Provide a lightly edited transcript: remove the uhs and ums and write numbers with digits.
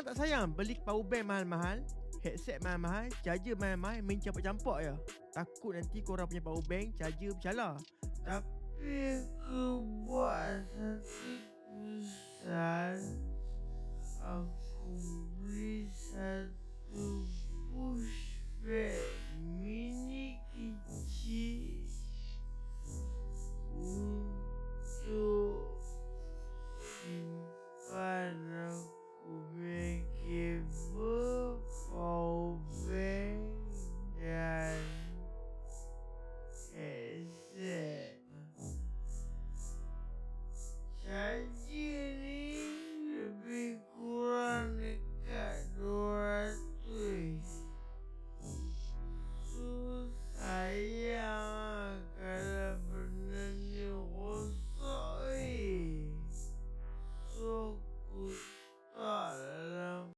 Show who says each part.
Speaker 1: Korang tak sayang beli power bank mahal-mahal, headset mahal-mahal, charger mahal-mahal, main campak-campak je. Takut nanti korang punya power bank charger bercalar. Tapi aku buat satu keputusan. Aku beli satu